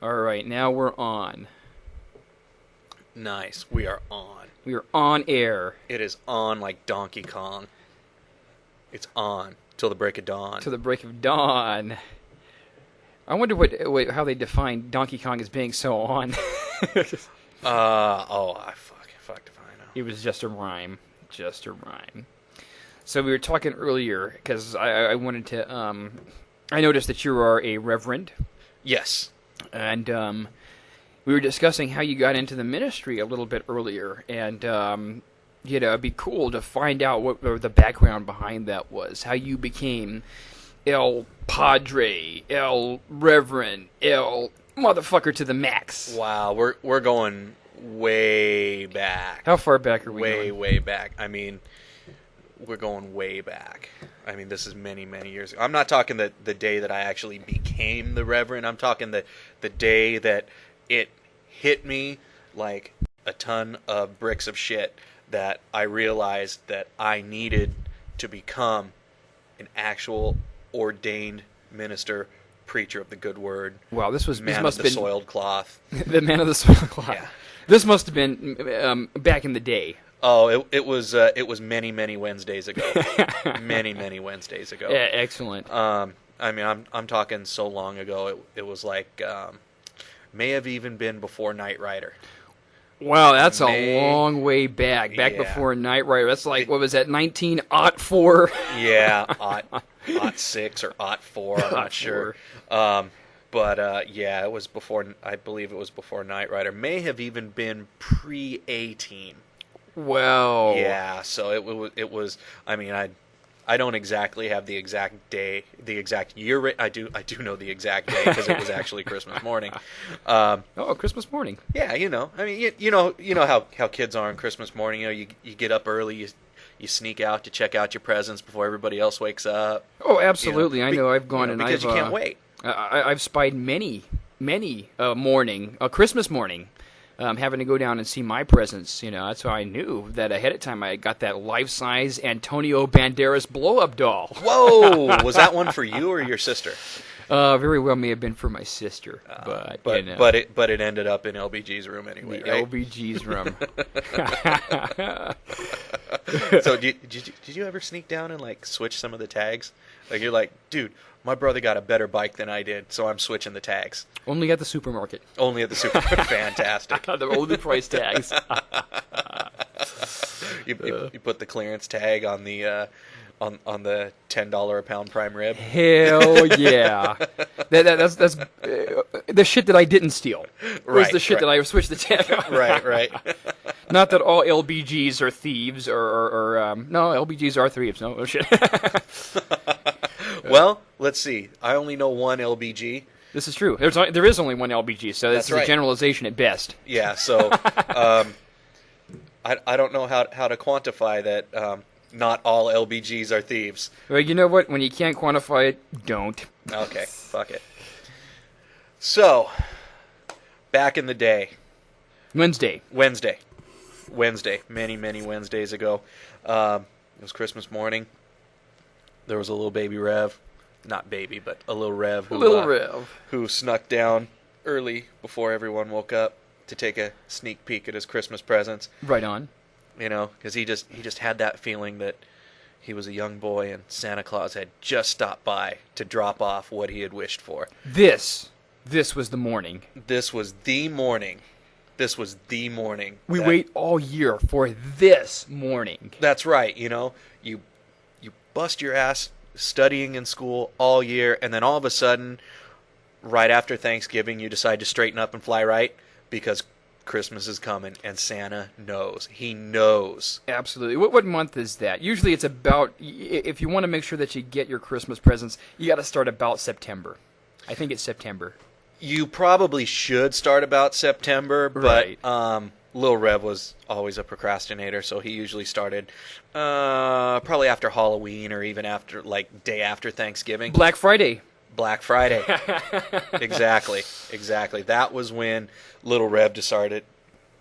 All right, now we're on. Nice. We are on. We are on air. It is on like Donkey Kong. It's on till the break of dawn. To the break of dawn. I wonder how they define Donkey Kong as being so on. I fucked if I know. It was just a rhyme. Just a rhyme. So we were talking earlier, because I wanted to, I noticed that you are a reverend. Yes. And we were discussing how you got into the ministry a little bit earlier, and it'd be cool to find out what the background behind that was, how you became El Padre, El Reverend, El Motherfucker to the max. Wow, we're going way back. How far back are we going? Way back. I mean, we're going way back. I mean, this is many, many years ago. I'm not talking the day that I actually became the Reverend. I'm talking the day that it hit me like a ton of bricks of shit that I realized that I needed to become an actual ordained minister, preacher of the good word. Wow, this must of have the been soiled cloth. The man of the soiled cloth. Yeah. This must have been back in the day. Oh, it was many Wednesdays ago. many Wednesdays ago. Yeah, excellent. I mean, I'm talking so long ago. It was like may have even been before Knight Rider. Wow, that's a long way back. Back before Knight Rider. That's like, what was that, 1904? Yeah, aught 6 or aught 4. I'm not sure. But it was before. I believe it was before Knight Rider. May have even been pre-A-Team. Wow. Yeah, so it was. I mean, I don't exactly have the exact day, the exact year. I do know the exact day because it was actually Christmas morning. Christmas morning. Yeah, I mean, you know how kids are on Christmas morning. You get up early, you sneak out to check out your presents before everybody else wakes up. Oh, absolutely. I know. I've gone because you can't wait. I've spied many Christmas morning. Having to go down and see my presents, that's how I knew that ahead of time I got that life-size Antonio Banderas blow-up doll. Whoa! Was that one for you or your sister? Very well may have been for my sister, but it ended up in LBG's room anyway. The right? LBG's room. So did you ever sneak down and like switch some of the tags? Like you're like, dude, my brother got a better bike than I did, so I'm switching the tags. Only at the supermarket. Only at the supermarket. Fantastic. The older price tags. You put the clearance tag on the on the $10 a pound prime rib. Hell yeah! That's the shit that I didn't steal. Was the shit that I switched the tag on. Right. Not that all LBGs are thieves, or no, LBGs are thieves. No shit. Well, let's see. I only know one LBG. This is true. There is only one LBG, so this is a generalization at best. Yeah, so I don't know how to quantify that. Not all LBGs are thieves. Well, you know what? When you can't quantify it, don't. Okay, fuck it. So, back in the day. Wednesday. Many Wednesdays ago. It was Christmas morning. There was a little baby Rev. Not baby, but a little Rev. Who snuck down early before everyone woke up to take a sneak peek at his Christmas presents. Right on. Because he just had that feeling that he was a young boy and Santa Claus had just stopped by to drop off what he had wished for. This was the morning. This was the morning. We wait all year for this morning. That's right. You bust your ass studying in school all year, and then all of a sudden, right after Thanksgiving, you decide to straighten up and fly right because Christmas is coming, and Santa knows. He knows. Absolutely. What month is that? Usually it's about, if you want to make sure that you get your Christmas presents, you got to start about September. I think it's September. You probably should start about September, but Lil Rev was always a procrastinator, so he usually started probably after Halloween or even after, like, day after Thanksgiving. Black Friday. Exactly. That was when Little Rev decided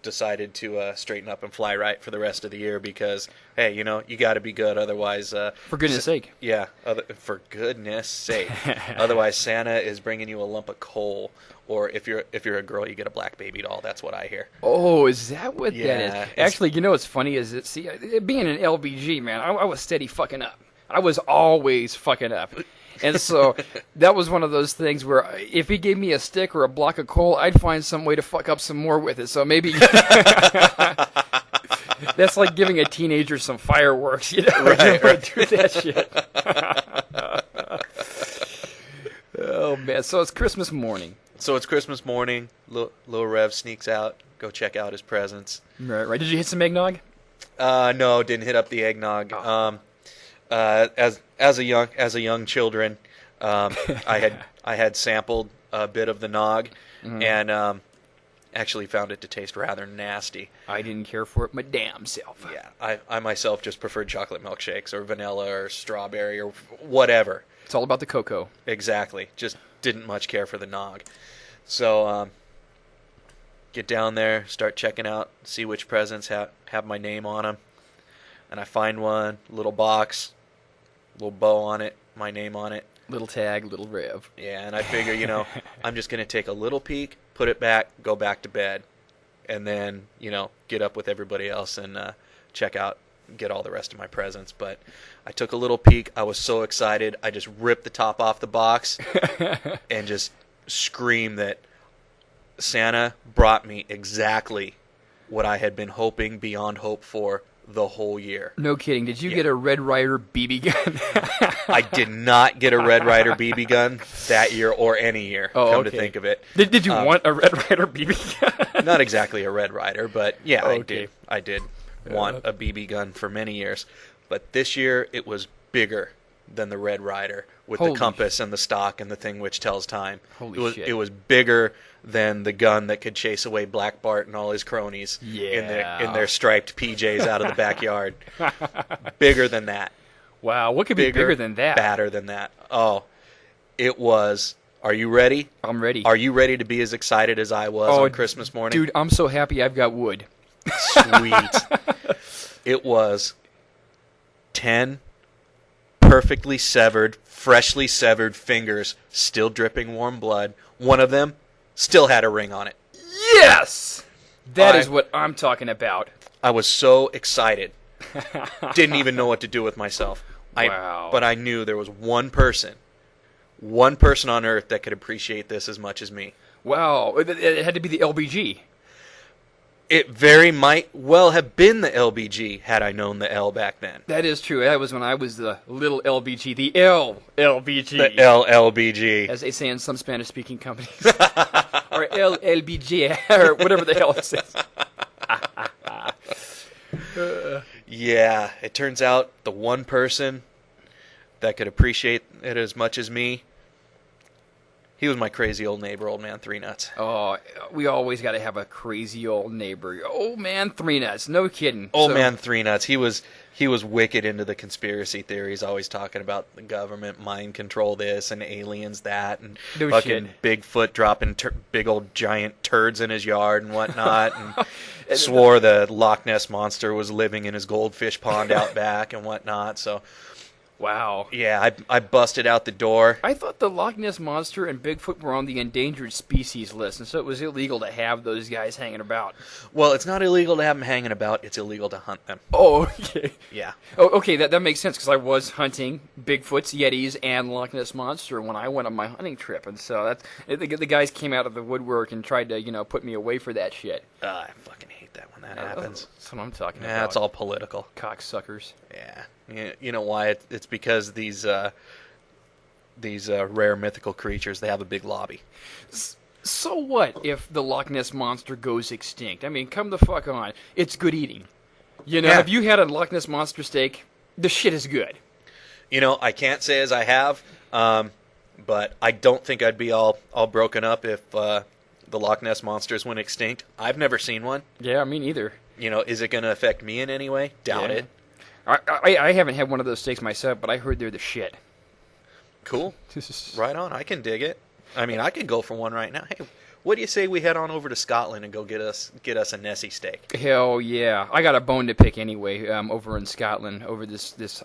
decided to straighten up and fly right for the rest of the year because, hey, you know, you got to be good. Otherwise, For goodness sake. yeah, for goodness sake. Otherwise, Santa is bringing you a lump of coal, or if you're a girl, you get a black baby doll. That's what I hear. Oh, is that what Yeah, that is? Actually, you know what's funny is that, see, being an LBG, man, I was steady fucking up. I was always fucking up. And so that was one of those things where if he gave me a stick or a block of coal, I'd find some way to fuck up some more with it. So maybe that's like giving a teenager some fireworks, you know? Right. Do that shit. Oh, man. So it's Christmas morning. So it's Christmas morning. Little Rev sneaks out, go check out his presents. Right. Did you hit some eggnog? No, didn't hit up the eggnog. As a young children, I had sampled a bit of the nog, and actually found it to taste rather nasty. I didn't care for it my damn self. Yeah, I myself just preferred chocolate milkshakes or vanilla or strawberry or whatever. It's all about the cocoa. Exactly. Just didn't much care for the nog. So get down there, start checking out, see which presents have my name on them, and I find one, little box. Little bow on it, my name on it. Little tag, little Rev. Yeah, and I figure, you know, I'm just going to take a little peek, put it back, go back to bed, and then, you know, get up with everybody else and check out, get all the rest of my presents. But I took a little peek. I was so excited. I just ripped the top off the box and just screamed that Santa brought me exactly what I had been hoping beyond hope for the whole year. No kidding. Did you get a Red Ryder BB gun? I did not get a Red Ryder BB gun that year or any year, come to think of it. Did you want a Red Ryder BB gun? Not exactly a Red Ryder, but yeah, Okay. I did want a BB gun for many years. But this year it was bigger than the Red Ryder with Holy the compass and the stock and the thing which tells time. Holy shit. It was bigger than the gun that could chase away Black Bart and all his cronies in their striped PJs out of the backyard. Bigger than that. Wow, what could be bigger than that? Badder than that. Oh, it was. Are you ready? I'm ready. Are you ready to be as excited as I was on Christmas morning? Dude, I'm so happy I've got wood. Sweet. It was 10 perfectly severed, freshly severed fingers, still dripping warm blood. One of them still had a ring on it. Yes! That is what I'm talking about. I was so excited. Didn't even know what to do with myself. Wow. But I knew there was one person on earth that could appreciate this as much as me. Wow. It had to be the LBG. It very might well have been the LBG had I known the L back then. That is true. That was when I was the little LBG, the LLBG. The LLBG. As they say in some Spanish-speaking companies. Or LLBG, or whatever the hell it says. Yeah, it turns out the one person that could appreciate it as much as me, he was my crazy old neighbor, Old Man Three Nuts. Oh, we always got to have a crazy old neighbor. Old Man Three Nuts, no kidding. Old Man Three Nuts, he was wicked into the conspiracy theories, always talking about the government mind control this and aliens that, and No fucking shit. Bigfoot dropping big old giant turds in his yard and whatnot, and swore the Loch Ness Monster was living in his goldfish pond out back and whatnot, so... Wow. Yeah, I busted out the door. I thought the Loch Ness Monster and Bigfoot were on the endangered species list, and so it was illegal to have those guys hanging about. Well, it's not illegal to have them hanging about. It's illegal to hunt them. Oh, okay. Yeah. Oh, okay, that makes sense, because I was hunting Bigfoots, Yetis, and Loch Ness Monster when I went on my hunting trip, and so the guys came out of the woodwork and tried to, put me away for that shit. I fucking hate that when that happens. That's what I'm talking Yeah, about. it's all political. Cocksuckers. Yeah. You know why? It's because these rare mythical creatures, they have a big lobby. So what if the Loch Ness Monster goes extinct? I mean, come the fuck on. It's good eating. Yeah. If you had a Loch Ness Monster steak, the shit is good. I can't say as I have, but I don't think I'd be all broken up if the Loch Ness Monsters went extinct. I've never seen one. Yeah, me neither. Is it going to affect me in any way? Doubt it. I haven't had one of those steaks myself, but I heard they're the shit. Cool. Right on. I can dig it. I mean, I could go for one right now. Hey, What do you say we head on over to Scotland and go get us a Nessie steak? Hell yeah! I got a bone to pick anyway. Over in Scotland, over this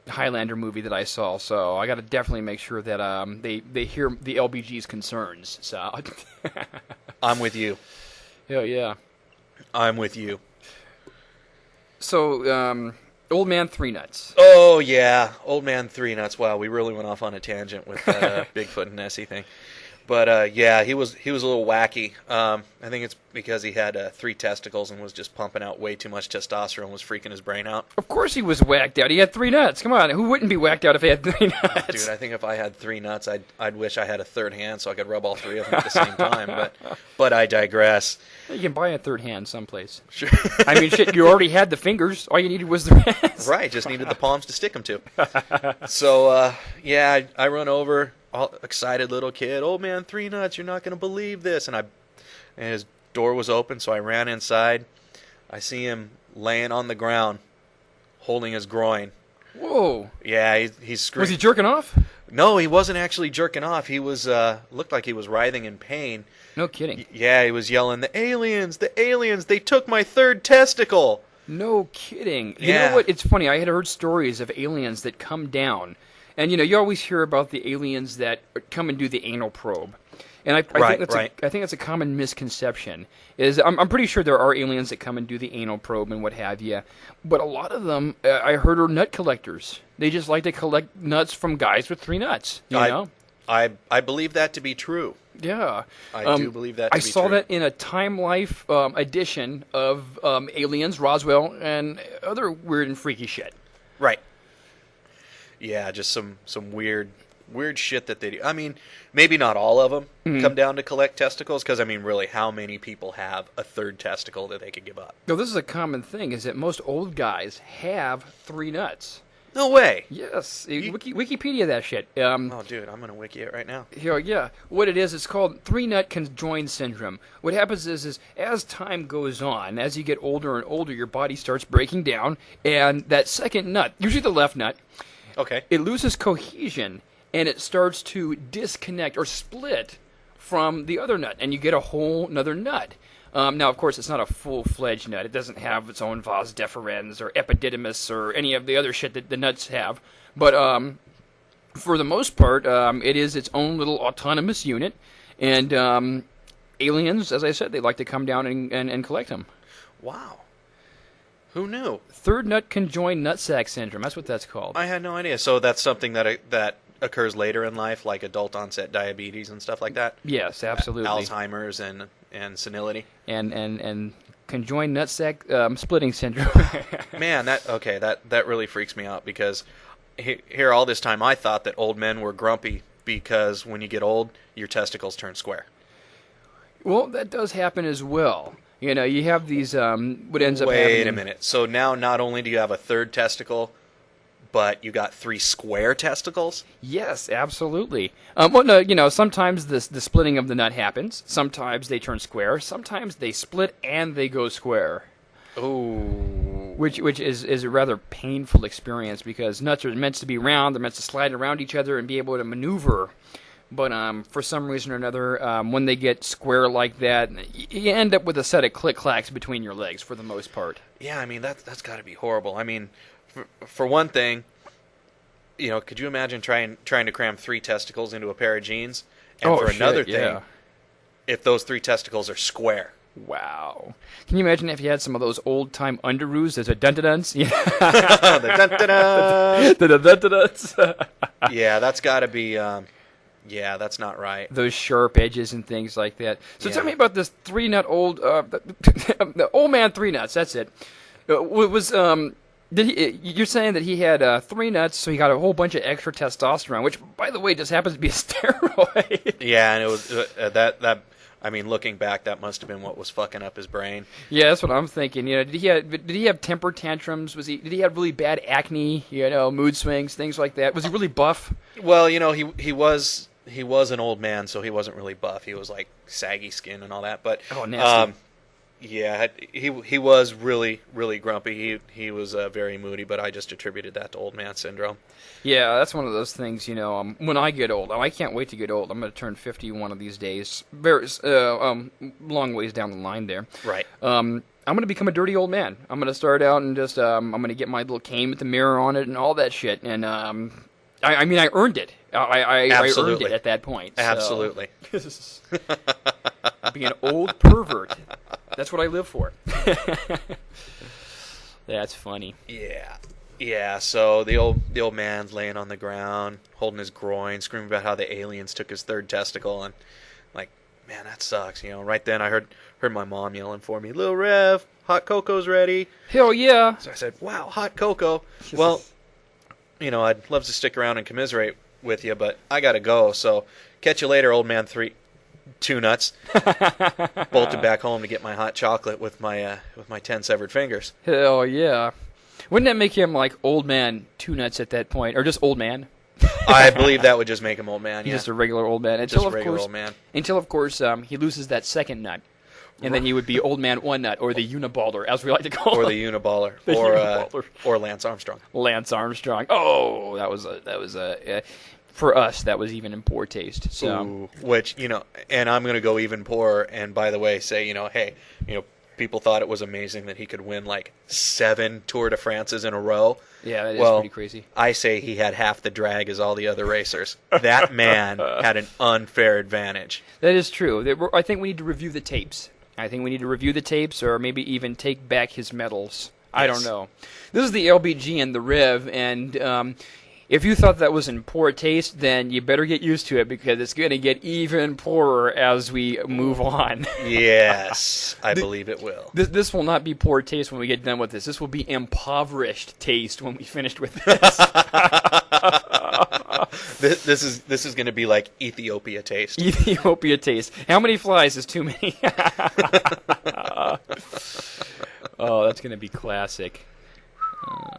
Highlander movie that I saw. So I got to definitely make sure that they hear the LBG's concerns. So I'm with you. hell yeah! I'm with you. So Old Man Three Nuts. Oh yeah, Old Man Three Nuts. Wow, we really went off on a tangent with that Bigfoot and Nessie thing. But yeah, he was a little wacky. I think it's because he had 3 testicles and was just pumping out way too much testosterone, was freaking his brain out. Of course he was whacked out. He had 3 nuts. Come on, who wouldn't be whacked out if he had 3 nuts? Dude, I think if I had 3 nuts, I'd wish I had a third hand so I could rub all 3 of them at the same time. But I digress. You can buy a third hand someplace. Sure. I mean, shit, you already had the fingers. All you needed was the hands. Right, just needed the palms to stick them to. So yeah, I run over. All excited little kid, Old Man Three Nuts, you're not going to believe this. And his door was open, so I ran inside. I see him laying on the ground, holding his groin. Whoa. Yeah, he's screaming. Was he jerking off? No, he wasn't actually jerking off. He was looked like he was writhing in pain. No kidding. Yeah, he was yelling, the aliens, they took my 3rd testicle. No kidding. You Yeah. know what? It's funny. I had heard stories of aliens that come down. And, you always hear about the aliens that come and do the anal probe. And I think that's a common misconception. I'm pretty sure there are aliens that come and do the anal probe and what have you. But a lot of them, I heard, are nut collectors. They just like to collect nuts from guys with 3 nuts, you know? I believe that to be true. Yeah. I do believe that to be true. I saw that in a Time Life edition of Aliens, Roswell, and other weird and freaky shit. Right. Yeah, just some weird shit that they do. I mean, maybe not all of them come down to collect testicles, because, I mean, really, how many people have a 3rd testicle that they could give up? No, this is a common thing, is that most old guys have 3 nuts. No way. Yes. Wikipedia that shit. Oh, dude, I'm going to wiki it right now. Yeah. What it is, it's called 3-nut conjoined syndrome. What happens is as time goes on, as you get older and older, your body starts breaking down, and that second nut, usually the left nut, Okay. it loses cohesion, and it starts to disconnect or split from the other nut, and you get a whole another nut. Now, of course, it's not a full-fledged nut. It doesn't have its own vas deferens or epididymis or any of the other shit that the nuts have. But for the most part, it is its own little autonomous unit, and aliens, as I said, they like to come down and collect them. Wow. Who knew? 3rd nut conjoined nutsack syndrome. That's what that's called. I had no idea. So that's something that occurs later in life, like adult onset diabetes and stuff like that? Yes, absolutely. Alzheimer's and senility? And conjoined nutsack splitting syndrome. Man, that really freaks me out, because here all this time I thought that old men were grumpy because when you get old, your testicles turn square. Well, that does happen as well. You have these, what ends up happening... Wait a minute. So now not only do you have a 3rd testicle, but you got 3 square testicles? Yes, absolutely. Well, no, sometimes the splitting of the nut happens. Sometimes they turn square. Sometimes they split and they go square. Ooh. Which is a rather painful experience, because nuts are meant to be round. They're meant to slide around each other and be able to maneuver. But for some reason or another, when they get square like that, you end up with a set of click-clacks between your legs for the most part. Yeah, I mean, that's got to be horrible. I mean, for one thing, could you imagine trying to cram 3 testicles into a pair of jeans? And for another thing, if those 3 testicles are square. Wow. Can you imagine if you had some of those old-time underoos? There's a dun-dun-duns? The dun-dun-duns. The dun-dun-duns. Yeah, that's got to be... yeah, that's not right. Those sharp edges and things like that. So tell me about this 3-nut old... the Old Man 3 Nuts, that's it. You're saying that he had 3 nuts, so he got a whole bunch of extra testosterone, which, by the way, just happens to be a steroid. Yeah, and it was that. I mean, looking back, that must have been what was fucking up his brain. Yeah, that's what I'm thinking. Did he have temper tantrums? Did he have really bad acne? Mood swings, things like that. Was he really buff? Well, he was an old man, so he wasn't really buff. He was like saggy skin and all that. But nasty. Yeah, he was really really grumpy. He was very moody, but I just attributed that to old man syndrome. Yeah, that's one of those things, when I get old, I can't wait to get old. I'm going to turn 50 one of these days. Very long ways down the line there. Right. I'm going to become a dirty old man. I'm going to start out and just, I'm going to get my little cane with the mirror on it and all that shit. And, I mean, I earned it. I earned it at that point. So. Absolutely. Being an old pervert. That's what I live for. That's funny. Yeah. Yeah, so the old man's laying on the ground, holding his groin, screaming about how the aliens took his third testicle, and like, man, that sucks. Right then I heard my mom yelling for me, "Lil Rev, hot cocoa's ready." Hell yeah. So I said, "Wow, hot cocoa." Well, I'd love to stick around and commiserate with you, but I gotta go. So catch you later, old man. 2 nuts. Bolted back home to get my hot chocolate with my 10 severed fingers. Hell yeah. Wouldn't that make him like old man 2 nuts at that point, or just old man? I believe that would just make him old man. He's Yeah, just a regular old man. just a regular old man. Until of course he loses that second nut, and then he would be old man 1 nut, or the uniballer, as we like to call Or him. the uniballer, Uniballer. or Lance Armstrong. Lance Armstrong. Oh, that was a for us that was even in poor taste. So Ooh, which and I'm going to go even poorer. And by the way, say hey, people thought it was amazing that he could win like 7 Tour de France's in a row. yeah, that is Well, pretty crazy. I say he had half the drag as all the other racers. That man had an unfair advantage. That is true. I think we need to review the tapes. Or maybe even take back his medals. I don't Yes. know. This is the LBG and the Rev, and if you thought that was in poor taste, then you better get used to it, because it's going to get even poorer as we move on. Yes, I believe it will. This will not be poor taste when we get done with this. This will be impoverished taste when we finish with this. This is going to be like Ethiopia taste. Ethiopia taste. How many flies is too many? Oh, that's going to be classic.